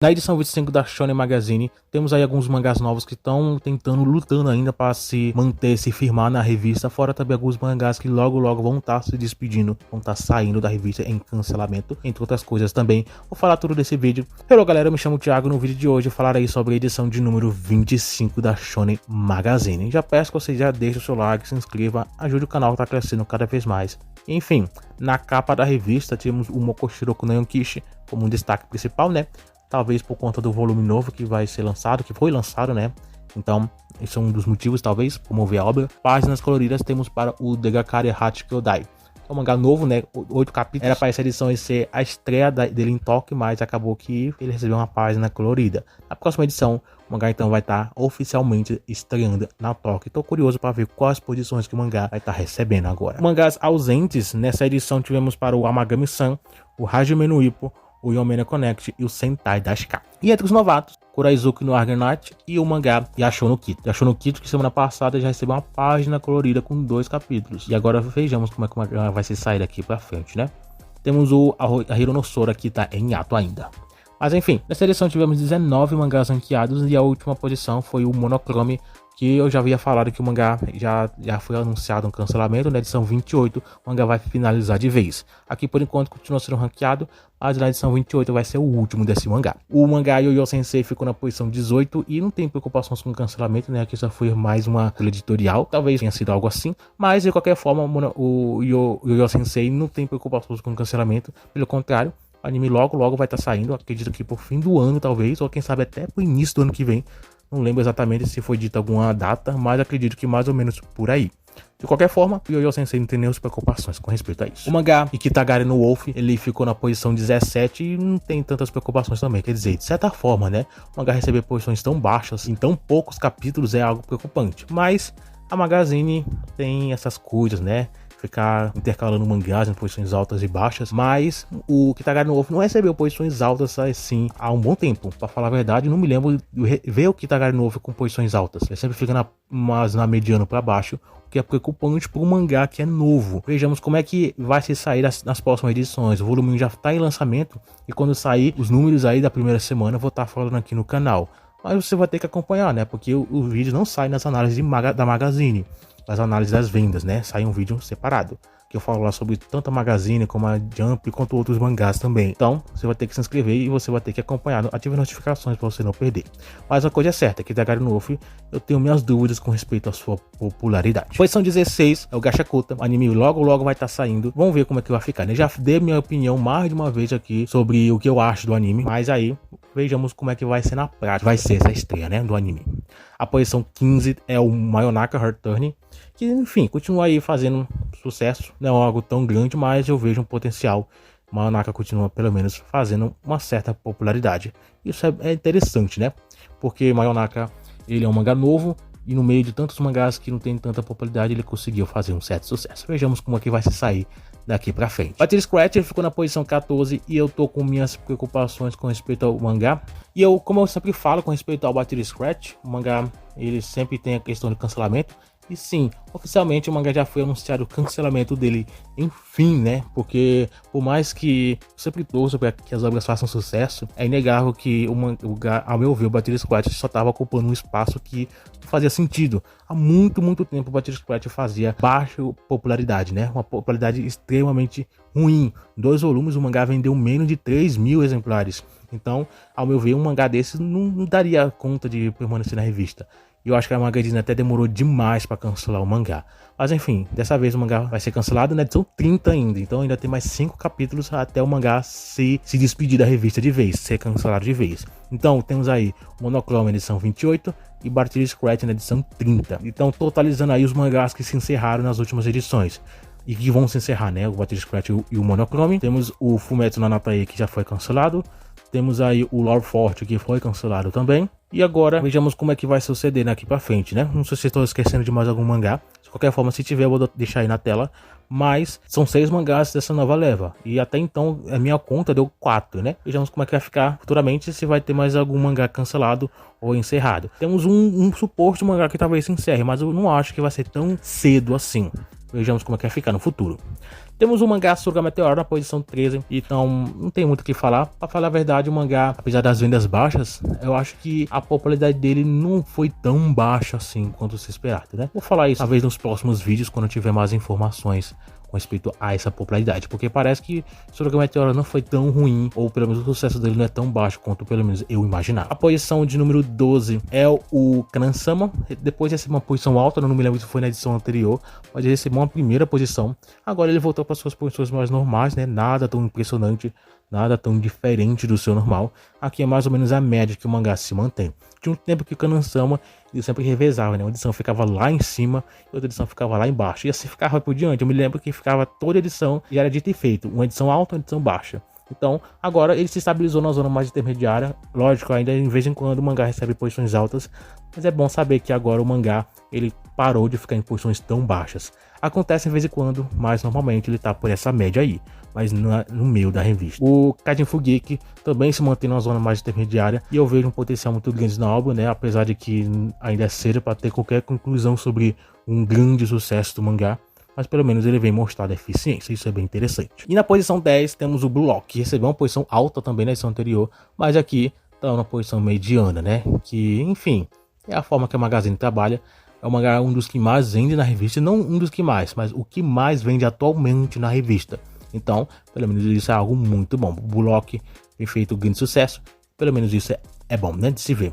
Na edição 25 da Shonen Magazine, temos aí alguns mangás novos que estão lutando ainda para se manter, se firmar na revista, fora também alguns mangás que logo vão estar se despedindo, vão estar saindo da revista em cancelamento, entre outras coisas também. Vou falar tudo desse vídeo. Hello galera, eu me chamo Thiago, no vídeo de hoje eu falarei sobre a edição de número 25 da Shonen Magazine. Já peço que você já deixe o seu like, se inscreva, ajude o canal a estar crescendo cada vez mais. Enfim, na capa da revista temos o Mokoshiro Kunoyonkishi como um destaque principal, né? Talvez por conta do volume novo que vai ser lançado, que foi lançado, né? Então, esse é um dos motivos, talvez, promover a obra. Páginas coloridas temos para o Degakari Hachikyodai. É um mangá novo, né? 8 capítulos. Era para essa edição ser a estreia dele em Tóquio, mas acabou que ele recebeu uma página colorida. Na próxima edição, o mangá então vai estar oficialmente estreando na Tóquio. Estou curioso para ver quais posições que o mangá vai estar recebendo agora. Mangás ausentes nessa edição tivemos para o Amagami-san, o Hajime no Ippo, o Yomena Connect e o Sentai Dashika. E entre os novatos, Kuraizuki no Argonaut e o mangá Yashou no Kito. Yashou no Kito, que semana passada já recebeu uma página colorida com 2 capítulos. E agora vejamos como é que o mangá vai se sair daqui pra frente, né? Temos o Hiro no Sora, que tá em hiato ainda. Mas enfim, nessa edição tivemos 19 mangás ranqueados e a última posição foi o Monochrome, que eu já havia falado que o mangá já foi anunciado um cancelamento. Na edição 28, o mangá vai finalizar de vez. Aqui por enquanto continua sendo ranqueado, mas na edição 28 vai ser o último desse mangá. O mangá Yo-Yo Sensei ficou na posição 18 e não tem preocupações com o cancelamento, né? Aqui só foi mais uma editorial, talvez tenha sido algo assim, mas de qualquer forma o Yo-Yo Sensei não tem preocupações com o cancelamento, pelo contrário. O anime logo vai estar saindo, acredito que por fim do ano talvez, ou quem sabe até pro início do ano que vem. Não lembro exatamente se foi dita alguma data, mas acredito que mais ou menos por aí. De qualquer forma, o Yo-Yo Sensei não tem nenhuma preocupações com respeito a isso. O mangá Ikitagari no Wolf, ele ficou na posição 17 e não tem tantas preocupações também. Quer dizer, de certa forma, né? O mangá receber posições tão baixas em tão poucos capítulos é algo preocupante. Mas a Magazine tem essas coisas, né? Ficar intercalando mangás em posições altas e baixas, mas o Kitagari no Wolf não recebeu posições altas assim há um bom tempo. Pra falar a verdade, não me lembro de ver o Kitagari no Wolf com posições altas. Ele sempre fica na mediana para baixo, o que é preocupante para um mangá que é novo. Vejamos como é que vai se sair nas próximas edições. O volume já está em lançamento e quando sair os números aí da primeira semana eu vou estar falando aqui no canal. Mas você vai ter que acompanhar, né? Porque o vídeo não sai nas análises da Magazine, as análises das vendas, né? Sai um vídeo separado, que eu falo lá sobre tanto a Magazine como a Jump, quanto outros mangás também. Então, você vai ter que se inscrever e você vai ter que acompanhar, ative as notificações para você não perder. Mas a coisa é certa, que Kitagari no Wolf, eu tenho minhas dúvidas com respeito à sua popularidade. Posição 16 é o Gachakuta, o anime logo vai estar saindo. Vamos ver como é que vai ficar, né? Já dei minha opinião mais de uma vez aqui sobre o que eu acho do anime, mas aí vejamos como é que vai ser na prática, vai ser essa estreia, né, do anime. A posição 15 é o Mayonaka Heart Turn, que enfim, continua aí fazendo sucesso, não é algo tão grande, mas eu vejo um potencial. Mayonaka continua pelo menos fazendo uma certa popularidade. Isso é interessante, né? Porque Mayonaka, ele é um mangá novo e no meio de tantos mangás que não tem tanta popularidade, ele conseguiu fazer um certo sucesso. Vejamos como é que vai se sair daqui pra frente. Battle Scratcher ficou na posição 14 e eu tô com minhas preocupações com respeito ao mangá. E como eu sempre falo com respeito ao Battle Scratch, o mangá ele sempre tem a questão de cancelamento. E sim, oficialmente o mangá já foi anunciado o cancelamento dele, enfim, né? Porque por mais que eu sempre torço para que as obras façam sucesso, é inegável que ao meu ver, o Battle Scratch só estava ocupando um espaço que não fazia sentido. Há muito tempo o Battle Scratch fazia baixa popularidade, né? Uma popularidade extremamente ruim. 2 volumes, o mangá vendeu menos de 3.000 exemplares. Então, ao meu ver, um mangá desses não daria conta de permanecer na revista. E eu acho que a Magazine até demorou demais para cancelar o mangá. Mas enfim, dessa vez o mangá vai ser cancelado na edição 30 ainda. Então ainda tem mais 5 capítulos até o mangá se despedir da revista de vez, ser cancelado de vez. Então temos aí Monochrome na edição 28 e Battle Scratch na edição 30. Então totalizando aí os mangás que se encerraram nas últimas edições. E que vão se encerrar, né? O Battle Scratch e o Monochrome. Temos o Fumetsu no Anatae, que já foi cancelado. Temos aí o Lore Forte, que foi cancelado também. E agora, vejamos como é que vai suceder daqui pra frente, né? Não sei se estou esquecendo de mais algum mangá. De qualquer forma, se tiver, eu vou deixar aí na tela. Mas são 6 mangás dessa nova leva. E até então, a minha conta deu 4, né? Vejamos como é que vai ficar futuramente, se vai ter mais algum mangá cancelado ou encerrado. Temos um suposto mangá que talvez se encerre, mas eu não acho que vai ser tão cedo assim. Vejamos como é que vai ficar no futuro. Temos o mangá Suruga Meteoro na posição 13, então não tem muito o que falar. Pra falar a verdade, o mangá, apesar das vendas baixas, eu acho que a popularidade dele não foi tão baixa assim quanto se esperava, né? Vou falar isso talvez nos próximos vídeos, quando eu tiver mais informações com respeito a essa popularidade, porque parece que Suruga Meteoro não foi tão ruim, ou pelo menos o sucesso dele não é tão baixo quanto pelo menos eu imaginava. A posição de número 12 é o Kanan-sama. Depois de receber uma posição alta, não me lembro se foi na edição anterior, mas ele recebeu uma primeira posição. Agora ele voltou para suas posições mais normais, né? Nada tão impressionante, nada tão diferente do seu normal. Aqui é mais ou menos a média que o mangá se mantém. Tinha um tempo que o Kanan-sama ele sempre revezava, né? Uma edição ficava lá em cima e outra edição ficava lá embaixo. E assim ficava por diante. Eu me lembro que ficava toda edição e era dito e feito. Uma edição alta, uma edição baixa. Então, agora ele se estabilizou na zona mais intermediária. Lógico, ainda em vez em quando o mangá recebe posições altas. Mas é bom saber que agora o mangá ele parou de ficar em posições tão baixas. Acontece em vez em quando, mas normalmente ele tá por essa média aí, mas no meio da revista. O Kaijin Fugeki também se mantém na zona mais intermediária e eu vejo um potencial muito grande na obra, né? Apesar de que ainda é cedo para ter qualquer conclusão sobre um grande sucesso do mangá, mas pelo menos ele vem mostrar a eficiência, isso é bem interessante. E na posição 10 temos o Blue Lock, que recebeu uma posição alta também na edição anterior, mas aqui tá na posição mediana, né? Que, enfim, é a forma que a Magazine trabalha. É o mangá um dos que mais vende na revista, não um dos que mais, mas o que mais vende atualmente na revista. Então, pelo menos isso é algo muito bom. O Bullock tem feito grande sucesso, pelo menos isso é bom, né, de se ver.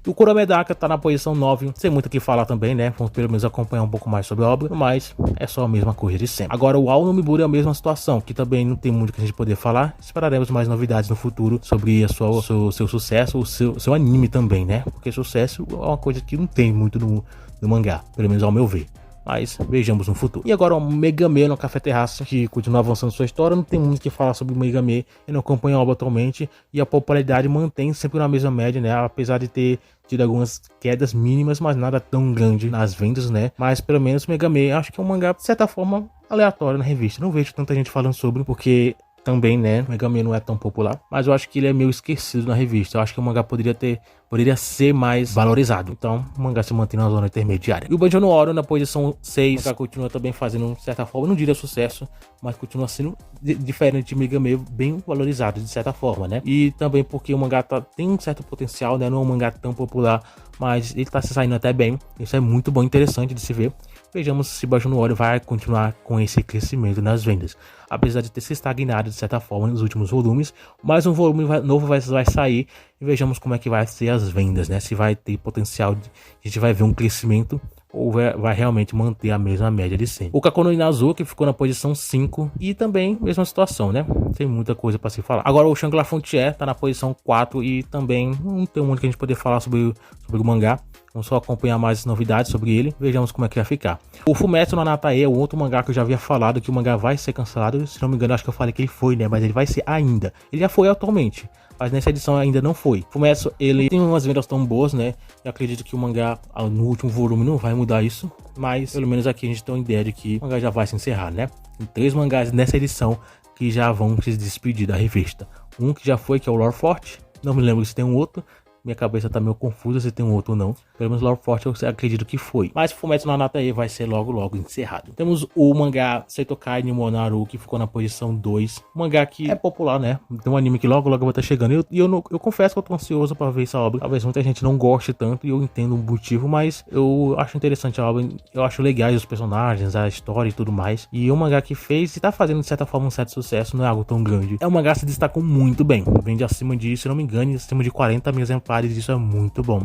E o Kuro Medaka tá na posição 9, sem muito o que falar também, né, vamos pelo menos acompanhar um pouco mais sobre a obra, mas é só a mesma coisa de sempre. Agora o Ao no Miburu é a mesma situação, que também não tem muito que a gente poder falar, esperaremos mais novidades no futuro sobre seu sucesso, o seu anime também, né, porque sucesso é uma coisa que não tem muito no mangá, pelo menos ao meu ver. Mas vejamos no futuro. E agora o Megame no Café Terraço, que continua avançando sua história. Não tem muito o que falar sobre o Megame. Eu não acompanho a obra atualmente. E a popularidade mantém sempre na mesma média, né? Apesar de ter tido algumas quedas mínimas, mas nada tão grande nas vendas, né? Mas pelo menos o Megame, acho que é um mangá, de certa forma, aleatório na revista. Não vejo tanta gente falando sobre, porque também, né, o Megami não é tão popular, mas eu acho que ele é meio esquecido na revista. Eu acho que o mangá poderia ser mais valorizado. Então, o mangá se mantém na zona intermediária. E o Banjo no Oro na posição 6, o mangá continua também fazendo, de certa forma, não diria sucesso, mas continua sendo diferente de Megami, bem valorizado, de certa forma, né? E também porque o mangá tem um certo potencial, né? Não é um mangá tão popular, mas ele tá se saindo até bem. Isso é muito bom, interessante de se ver. Vejamos se Banjo no Oro vai continuar com esse crescimento nas vendas. Apesar de ter se estagnado de certa forma nos últimos volumes, mais um volume novo vai sair e vejamos como é que vai ser as vendas, né? Se vai ter potencial, a gente vai ver um crescimento ou vai realmente manter a mesma média de sempre. O Kakono Inazu, que ficou na posição 5 e também mesma situação, né? Tem muita coisa para se falar. Agora o Shangri-La Frontier tá na posição 4 e também não tem muito que a gente poder falar sobre o mangá. Vamos só acompanhar mais novidades sobre ele. Vejamos como é que vai ficar. O Fumetsu no Anatae é o outro mangá que eu já havia falado que o mangá vai ser cancelado. Se não me engano, acho que eu falei que ele foi, né? Mas ele vai ser ainda. Ele já foi atualmente, mas nessa edição ainda não foi. Fumetsu, ele tem umas vendas tão boas, né? Eu acredito que o mangá no último volume não vai mudar isso. Mas pelo menos aqui a gente tem uma ideia de que o mangá já vai se encerrar, né? Tem 3 mangás nessa edição que já vão se despedir da revista. Um que já foi, que é o Lore Forte. Não me lembro se tem um outro. Minha cabeça tá meio confusa se tem um outro ou não. Pelo menos Lore Forte eu acredito que foi. Mas Fumetsu no Anatae vai ser logo encerrado. Temos o mangá Seitokai Nimonaru, que ficou na posição 2. Um mangá que é popular, né? Tem um anime que logo vai estar chegando. E eu confesso que eu tô ansioso pra ver essa obra. Talvez muita gente não goste tanto e eu entendo o motivo, mas eu acho interessante a obra. Eu acho legais os personagens, a história e tudo mais. E um mangá que fez e tá fazendo de certa forma um certo sucesso, não é algo tão grande. É um mangá que se destacou muito bem. Vende acima de, se não me engano, acima de 40 mil exemplares. Isso é muito bom.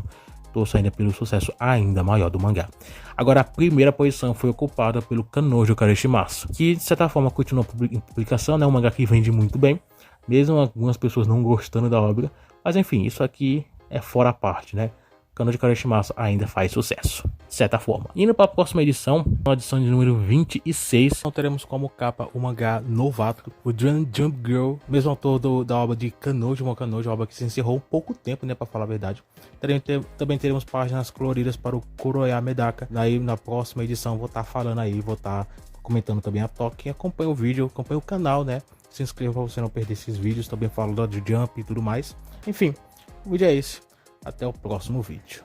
Torço ainda pelo sucesso ainda maior do mangá. Agora a primeira posição foi ocupada pelo Kanojo Kareshimasu, que de certa forma continua em publicação, né? Um mangá que vende muito bem, mesmo algumas pessoas não gostando da obra, mas enfim, isso aqui é fora a parte, né? Kanojo Kareshimasu ainda faz sucesso, de certa forma. Indo para a próxima edição, a edição de número 26, então teremos como capa o mangá novato, o Drum Jump Girl, mesmo autor da obra de Kanojo, uma Kanojo, obra que se encerrou um pouco tempo, né, para falar a verdade. Também teremos páginas coloridas para o Kuroya Medaka. Daí na próxima edição vou estar falando aí, vou estar comentando também a Toque. Acompanhe o vídeo, acompanhe o canal, né? Se inscreva para você não perder esses vídeos. Também falo do Jump e tudo mais. Enfim, o vídeo é esse. Até o próximo vídeo.